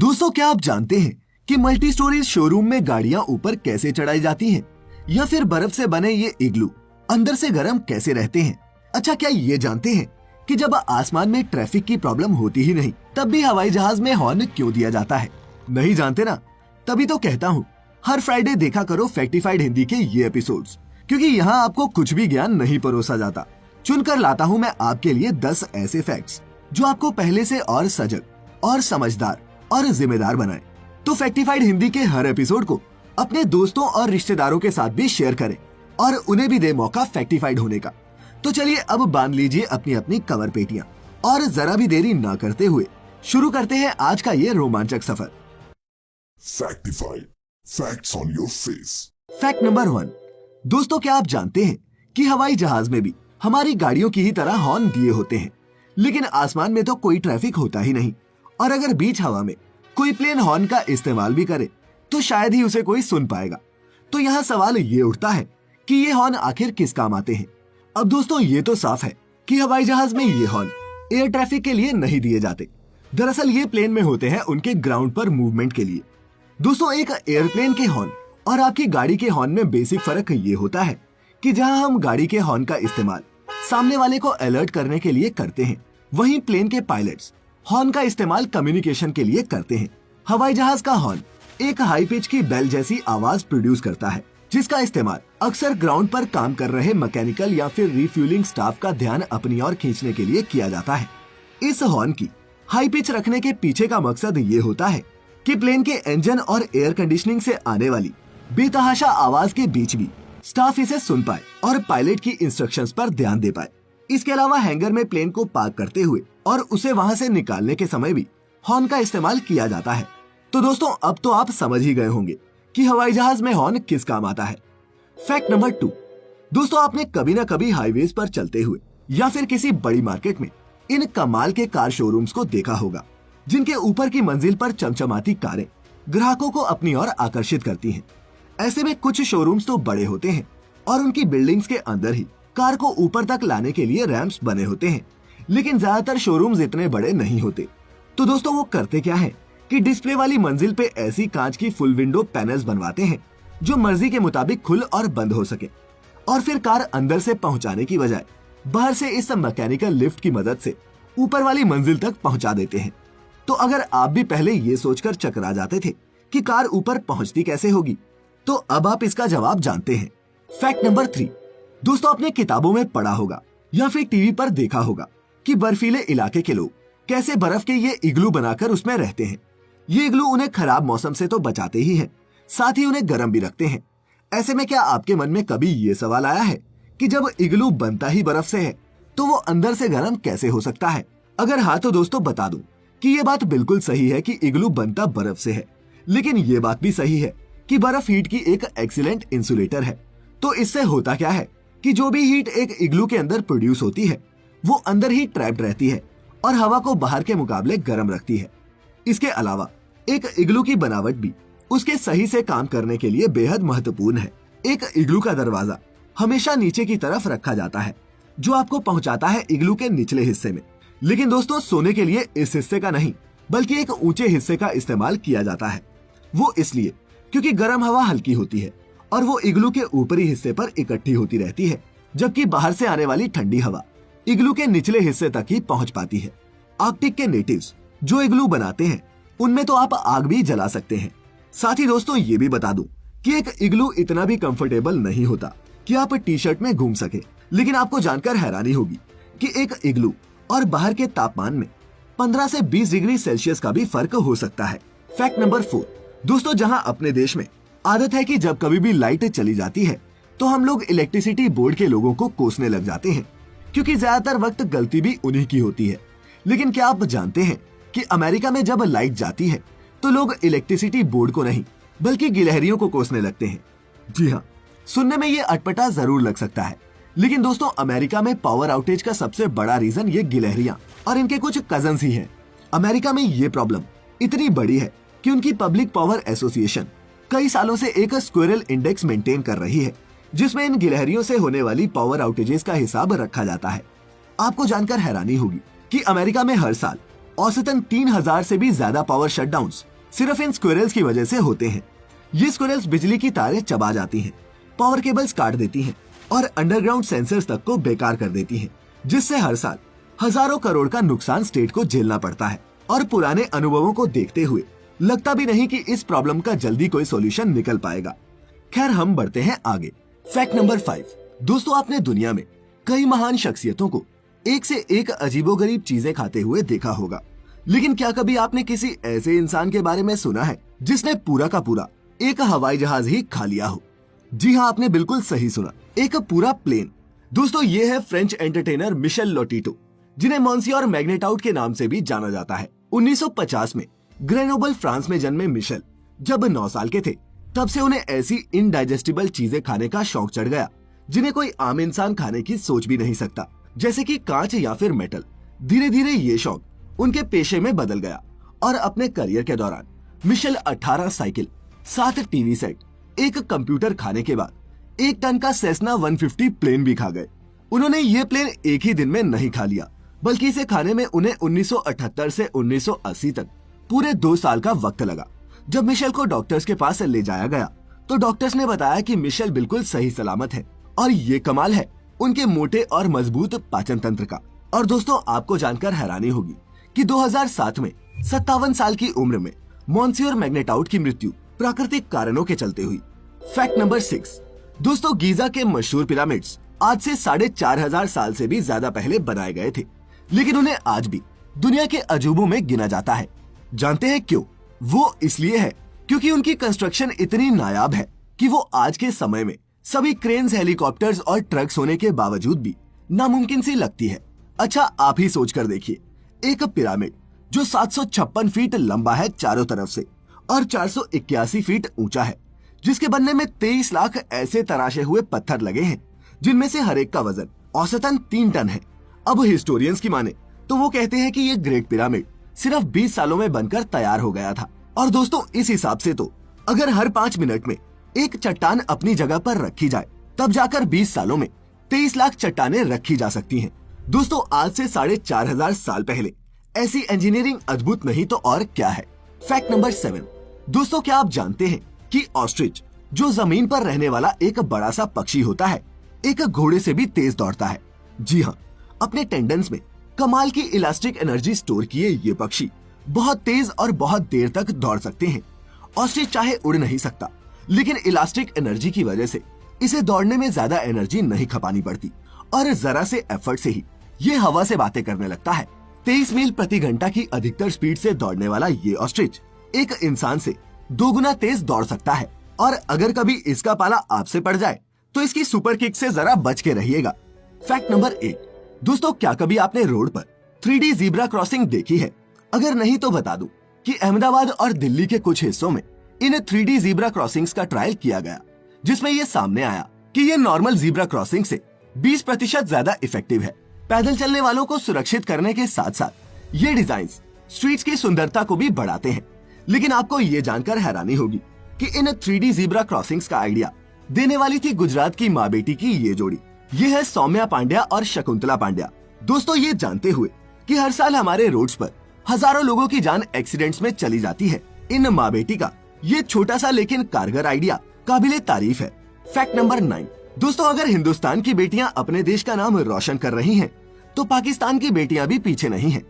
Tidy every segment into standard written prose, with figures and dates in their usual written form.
दोस्तों, क्या आप जानते हैं कि मल्टी स्टोरेज शोरूम में गाड़ियां ऊपर कैसे चढ़ाई जाती हैं? या फिर बर्फ से बने ये इग्लू अंदर से गर्म कैसे रहते हैं? अच्छा, क्या ये जानते हैं कि जब आसमान में ट्रैफिक की प्रॉब्लम होती ही नहीं, तब भी हवाई जहाज में हॉर्न क्यों दिया जाता है? नहीं जानते ना? तभी तो कहता हूँ, हर फ्राइडे देखा करो फैक्टिफाइड हिंदी के ये एपिसोड्स, क्योंकि यहाँ आपको कुछ भी ज्ञान नहीं परोसा जाता। चुनकर लाता हूँ मैं आपके लिए 10 ऐसे फैक्ट्स जो आपको पहले से और सजग और समझदार और जिम्मेदार बनाए। तो फैक्टिफाइड हिंदी के हर एपिसोड को अपने दोस्तों और रिश्तेदारों के साथ भी शेयर करें और उन्हें भी दे मौका फैक्टिफाइड होने का। तो चलिए अब बांध लीजिए अपनी अपनी कवर पेटियां और जरा भी देरी ना करते हुए शुरू करते हैं आज का ये रोमांचक सफर। Factified, facts on your face. Fact number 1। दोस्तों, क्या आप जानते हैं कि हवाई जहाज में भी हमारी गाड़ियों की ही तरह हॉर्न दिए होते हैं, लेकिन आसमान में तो कोई ट्रैफिक होता ही नहीं, और अगर बीच हवा में कोई प्लेन हॉर्न का इस्तेमाल भी करे तो शायद ही उसे कोई सुन पाएगा। तो यहाँ सवाल ये उठता है कि ये हॉर्न आखिर किस काम आते हैं? अब दोस्तों, ये तो साफ है कि हवाई जहाज में ये हॉर्न एयर ट्रैफिक के लिए नहीं दिए जाते। दरअसल ये प्लेन में होते हैं उनके ग्राउंड पर मूवमेंट के लिए। दोस्तों, एक एयरप्लेन के हॉर्न और आपकी गाड़ी के हॉर्न में बेसिक फर्क ये होता है कि जहां हम गाड़ी के हॉर्न का इस्तेमाल सामने वाले को अलर्ट करने के लिए करते हैं, वहीं प्लेन के पायलट्स हॉर्न का इस्तेमाल कम्युनिकेशन के लिए करते हैं। हवाई जहाज का हॉर्न एक हाई पिच की बेल जैसी आवाज प्रोड्यूस करता है, जिसका इस्तेमाल अक्सर ग्राउंड पर काम कर रहे मैकेनिकल या फिर रिफ्यूलिंग स्टाफ का ध्यान अपनी ओर खींचने के लिए किया जाता है। इस हॉर्न की हाई पिच रखने के पीछे का मकसद ये होता है कि प्लेन के इंजन और एयर कंडीशनिंग से आने वाली बेतहाशा आवाज के बीच भी स्टाफ इसे सुन पाए और पायलट की इंस्ट्रक्शंस पर ध्यान दे पाए। इसके अलावा हैंगर में प्लेन को पार्क करते हुए और उसे वहां से निकालने के समय भी हॉर्न का इस्तेमाल किया जाता है। तो दोस्तों, अब तो आप समझ ही गए होंगे कि हवाई जहाज में हॉर्न किस काम आता है। Fact number 2। दोस्तों, आपने कभी न कभी हाईवेज पर चलते हुए या फिर किसी बड़ी मार्केट में इन कमाल के कार शोरूम्स को देखा होगा, जिनके ऊपर की मंजिल पर चमचमाती कारें ग्राहकों को अपनी ओर आकर्षित करती हैं। ऐसे में कुछ शोरूम्स तो बड़े होते हैं और उनकी बिल्डिंग्स के अंदर ही कार को ऊपर तक लाने के लिए रैंप्स बने होते हैं, लेकिन ज्यादातर शोरूम्स इतने बड़े नहीं होते। तो दोस्तों, वो करते क्या है कि डिस्प्ले वाली मंजिल पे ऐसी कांच की फुल विंडो पैनल्स बनवाते हैं जो मर्जी के मुताबिक खुल और बंद हो सके, और फिर कार अंदर से पहुंचाने की बजाय बाहर से इस मैकेनिकल लिफ्ट की मदद से ऊपर वाली मंजिल तक पहुंचा देते हैं। तो अगर आप भी पहले ये सोचकर चकरा जाते थे कि कार ऊपर पहुंचती कैसे होगी, तो अब आप इसका जवाब जानते हैं। Fact number 3। दोस्तों, आपने किताबों में पढ़ा होगा या फिर टीवी पर देखा होगा कि बर्फीले इलाके के लोग कैसे बर्फ के ये इग्लू बनाकर उसमें रहते हैं। ये इग्लू उन्हें खराब मौसम से तो बचाते ही हैं, साथ ही उन्हें गर्म भी रखते हैं। ऐसे में क्या आपके मन में कभी ये सवाल आया है कि जब इग्लू बनता ही बर्फ से है तो वो अंदर से गर्म कैसे हो सकता है? अगर हाँ, तो दोस्तों बता दूं कि ये बात बिल्कुल सही है कि इग्लू बनता बर्फ से है, लेकिन ये बात भी सही है कि बर्फ हीट की एक एक्सीलेंट इंसुलेटर है। तो इससे होता क्या है कि जो भी हीट एक इग्लू के अंदर प्रोड्यूस होती है वो अंदर ही ट्रैप्ड रहती है और हवा को बाहर के मुकाबले गर्म रखती है। इसके अलावा एक इग्लू की बनावट भी उसके सही से काम करने के लिए बेहद महत्वपूर्ण है। एक इग्लू का दरवाजा हमेशा नीचे की तरफ रखा जाता है, जो आपको पहुंचाता है इग्लू के निचले हिस्से में। लेकिन दोस्तों, सोने के लिए इस हिस्से का नहीं बल्कि एक ऊंचे हिस्से का इस्तेमाल किया जाता है। वो इसलिए क्योंकि गर्म हवा हल्की होती है और वो इग्लू के ऊपरी हिस्से पर इकट्ठी होती रहती है, जबकि बाहर से आने वाली ठंडी हवा इग्लू के निचले हिस्से तक ही पहुंच पाती है। आर्कटिक के नेटिव्स जो इग्लू बनाते हैं उनमें तो आप आग भी जला सकते हैं। साथ ही दोस्तों, ये भी बता दूं कि एक इग्लू इतना भी कंफर्टेबल नहीं होता कि आप टी शर्ट में घूम सके। लेकिन आपको जानकर हैरानी होगी कि एक इग्लू और बाहर के तापमान में 15 से 20 डिग्री सेल्सियस का भी फर्क हो सकता है। Fact number 4। दोस्तों, जहां अपने देश में आदत है कि जब कभी भी लाइट चली जाती है तो हम लोग इलेक्ट्रिसिटी बोर्ड के लोगों को कोसने लग जाते हैं, क्योंकि ज्यादातर वक्त गलती भी उन्हीं की होती है। लेकिन क्या आप जानते हैं कि अमेरिका में जब लाइट जाती है तो लोग इलेक्ट्रिसिटी बोर्ड को नहीं बल्कि गिलहरियों को कोसने लगते हैं? जी हाँ, सुनने में ये अटपटा जरूर लग सकता है, लेकिन दोस्तों, अमेरिका में पावर आउटेज का सबसे बड़ा रीजन ये गिलहरियां और इनके कुछ कजन्स ही हैं। अमेरिका में ये प्रॉब्लम इतनी बड़ी है कि उनकी पब्लिक पावर एसोसिएशन कई सालों से एक स्क्विरल इंडेक्स मेंटेन कर रही है, जिसमें इन गिलहरियों से होने वाली पावर आउटेजेस का हिसाब रखा जाता है। आपको जानकर हैरानी होगी कि अमेरिका में हर साल औसतन 3000 से भी ज्यादा पावर शटडाउन्स सिर्फ इन स्क्विरल्स की वजह से होते हैं। ये स्क्विरल्स बिजली की तारें चबा जाती हैं, पावर केबल्स काट देती हैं और अंडरग्राउंड सेंसर्स तक को बेकार कर देती हैं, जिससे हर साल हजारों करोड़ का नुकसान स्टेट को झेलना पड़ता है। और पुराने अनुभवों को देखते हुए लगता भी नहीं कि इस प्रॉब्लम का जल्दी कोई सॉल्यूशन निकल पाएगा। खैर, हम बढ़ते हैं आगे। Fact number 5। दोस्तों, आपने दुनिया में कई महान शख्सियतों को एक से एक अजीबोगरीब चीजें खाते हुए देखा होगा, लेकिन क्या कभी आपने किसी ऐसे इंसान के बारे में सुना है जिसने पूरा का पूरा एक हवाई जहाज ही खा लिया हो? जी हाँ, आपने बिल्कुल सही सुना, एक पूरा प्लेन। दोस्तों, ये है फ्रेंच एंटरटेनर मिशेल लोटीटो, जिन्हें मॉन्सियोर मैग्नेटाउट के नाम से भी जाना जाता है। 1950 में ग्रेनोबल, फ्रांस में जन्मे मिशेल जब 9 साल के थे, तब से उन्हें ऐसी इनडाइजेस्टिबल चीजें खाने का शौक चढ़ गया जिन्हें कोई आम इंसान खाने की सोच भी नहीं सकता, जैसे कि कांच या फिर मेटल। धीरे धीरे ये शौक उनके पेशे में बदल गया और अपने करियर के दौरान मिशेल 18 साइकिल, 7 टीवी सेट, एक कंप्यूटर खाने के बाद 1 टन का सेस्ना 150 प्लेन भी खा गए। उन्होंने ये प्लेन एक ही दिन में नहीं खा लिया, बल्कि इसे खाने में उन्हें 1978 से 1980 तक पूरे 2 साल का वक्त लगा। जब मिशेल को डॉक्टर्स के पास ले जाया गया तो डॉक्टर्स ने बताया कि मिशेल बिल्कुल सही सलामत है और ये कमाल है उनके मोटे और मजबूत पाचन तंत्र का। और दोस्तों, आपको जानकर हैरानी होगी कि 2007 में 57 साल की उम्र में मॉन्सियोर मैग्नेटाउट की मृत्यु प्राकृतिक कारणों के चलते हुई। Fact number 6। दोस्तों, गीजा के मशहूर पिरामिड्स आज से 4500 साल से भी ज्यादा पहले बनाए गए थे, लेकिन उन्हें आज भी दुनिया के अजूबों में गिना जाता है। जानते हैं क्यों? वो इसलिए है क्योंकि उनकी कंस्ट्रक्शन इतनी नायाब है कि वो आज के समय में सभी क्रेन्स, हेलीकॉप्टर्स और ट्रक्स होने के बावजूद भी नामुमकिन सी लगती है। अच्छा, आप ही सोच कर देखिए, एक पिरामिड जो 756 फीट लंबा है चारों तरफ से और 481 फीट ऊंचा है, जिसके बनने में 23 लाख ऐसे तराशे हुए पत्थर लगे हैं, जिनमें से हर एक का वजन औसतन 3 टन है। अब हिस्टोरियंस की माने तो वो कहते हैं कि ये ग्रेट पिरामिड सिर्फ 20 सालों में बनकर तैयार हो गया था। और दोस्तों, इस हिसाब से तो अगर हर 5 मिनट में एक चट्टान अपनी जगह पर रखी जाए, तब जाकर 20 सालों में 23 लाख चट्टानें रखी जा सकती हैं। दोस्तों, आज से 4500 साल पहले ऐसी इंजीनियरिंग अद्भुत नहीं तो और क्या है। Fact number 7। दोस्तों, क्या आप जानते हैं कि ऑस्ट्रिच, जो जमीन पर रहने वाला एक बड़ा सा पक्षी होता है, एक घोड़े से भी तेज दौड़ता है। जी हाँ, अपने टेंडन्स में कमाल की इलास्टिक एनर्जी स्टोर किए ये पक्षी बहुत तेज और बहुत देर तक दौड़ सकते हैं। ऑस्ट्रिच चाहे उड़ नहीं सकता, लेकिन इलास्टिक एनर्जी की वजह से इसे दौड़ने में ज्यादा एनर्जी नहीं खपानी पड़ती और जरा से एफर्ट से ही ये हवा से बातें करने लगता है। 23 मील प्रति घंटा की अधिकतर स्पीड से दौड़ने वाला ये ऑस्ट्रिच एक इंसान से 2 गुना तेज दौड़ सकता है। और अगर कभी इसका पाला आपसे पड़ जाए तो इसकी सुपर किक से जरा बच के रहिएगा। Fact number 8। दोस्तों, क्या कभी आपने रोड पर 3D ज़ीब्रा क्रॉसिंग देखी है? अगर नहीं तो बता दूं कि अहमदाबाद और दिल्ली के कुछ हिस्सों में इन 3D ज़ीब्रा क्रॉसिंग्स का ट्रायल किया गया, जिसमें ये सामने आया कि ये नॉर्मल ज़ीब्रा क्रॉसिंग से 20% ज्यादा इफेक्टिव है। पैदल चलने वालों को सुरक्षित करने के साथ साथ ये डिजाइन स्ट्रीट्स की सुंदरता को भी बढ़ाते हैं। लेकिन आपको ये जानकर हैरानी होगी कि इन 3D ज़ीब्रा क्रॉसिंग्स का आइडिया देने वाली थी गुजरात की माँ बेटी की ये जोड़ी। ये है सौम्या पांड्या और शकुंतला पांड्या। दोस्तों, ये जानते हुए कि हर साल हमारे रोड्स पर हजारों लोगों की जान एक्सीडेंट्स में चली जाती है, इन माँ बेटी का ये छोटा सा लेकिन कारगर आइडिया काबिले तारीफ है। Fact number 9। दोस्तों, अगर हिंदुस्तान की बेटियां अपने देश का नाम रोशन कर रही हैं, तो पाकिस्तान की बेटियां भी पीछे नहीं हैं।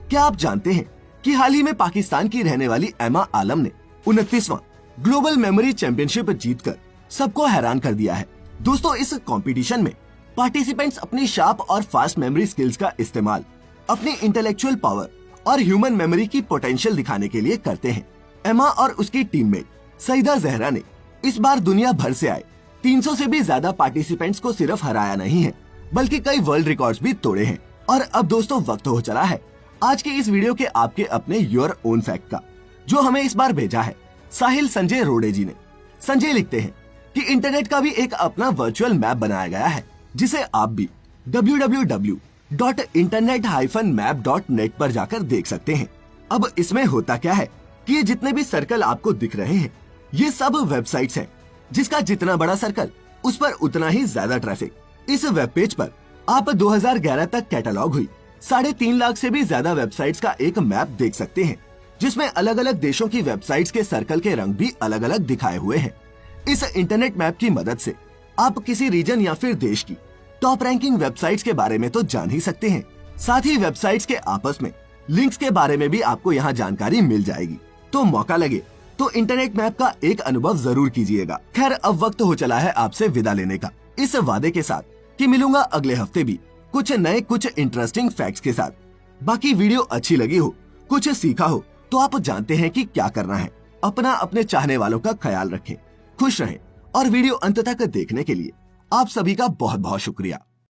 क्या आप जानते हैं कि हाल ही में पाकिस्तान की रहने वाली एमा आलम ने 29वां ग्लोबल मेमोरी चैंपियनशिप जीतकर सबको हैरान कर दिया है। दोस्तों, इस कंपटीशन में पार्टिसिपेंट्स अपनी शार्प और फास्ट मेमोरी स्किल्स का इस्तेमाल अपनी इंटेलेक्चुअल पावर और ह्यूमन मेमोरी की पोटेंशियल दिखाने के लिए करते हैं। एमा और उसकी टीममेट सईदा जहरा ने इस बार दुनिया भर से आए 300 से भी ज्यादा पार्टिसिपेंट्स को सिर्फ हराया नहीं है, बल्कि कई वर्ल्ड रिकॉर्ड्स भी तोड़े हैं। और अब दोस्तों, वक्त हो चला है आज के इस वीडियो के आपके अपने योर ओन फैक्ट का, जो हमें इस बार भेजा है साहिल संजय रोडे जी ने। संजय लिखते हैं कि इंटरनेट का भी एक अपना वर्चुअल मैप बनाया गया है, जिसे आप भी www.internet-map.net पर जाकर देख सकते हैं। अब इसमें होता क्या है कि ये जितने भी सर्कल आपको दिख रहे हैं, ये सब वेबसाइट्स हैं, जिसका जितना बड़ा सर्कल उस पर उतना ही ज्यादा ट्रैफिक। इस वेब पेज पर आप 2011 तक कैटलॉग हुई 3.5 लाख से भी ज्यादा वेबसाइट्स का एक मैप देख सकते हैं, जिसमें अलग अलग देशों की वेबसाइट्स के सर्कल के रंग भी अलग अलग दिखाए हुए हैं। इस इंटरनेट मैप की मदद से आप किसी रीजन या फिर देश की टॉप रैंकिंग वेबसाइट्स के बारे में तो जान ही सकते हैं, साथ ही वेबसाइट्स के आपस में लिंक्स के बारे में भी आपको यहाँ जानकारी मिल जाएगी। तो मौका लगे तो इंटरनेट मैप का एक अनुभव जरूर कीजिएगा। खैर, अब वक्त हो चला है आपसे विदा लेने का, इस वादे के साथ कि मिलूंगा अगले हफ्ते भी कुछ नए कुछ इंटरेस्टिंग फैक्ट्स के साथ। बाकी वीडियो अच्छी लगी हो, कुछ सीखा हो तो आप जानते हैं कि क्या करना है। अपना अपने चाहने वालों का ख्याल रखें, खुश रहें और वीडियो अंत तक देखने के लिए आप सभी का बहुत बहुत शुक्रिया।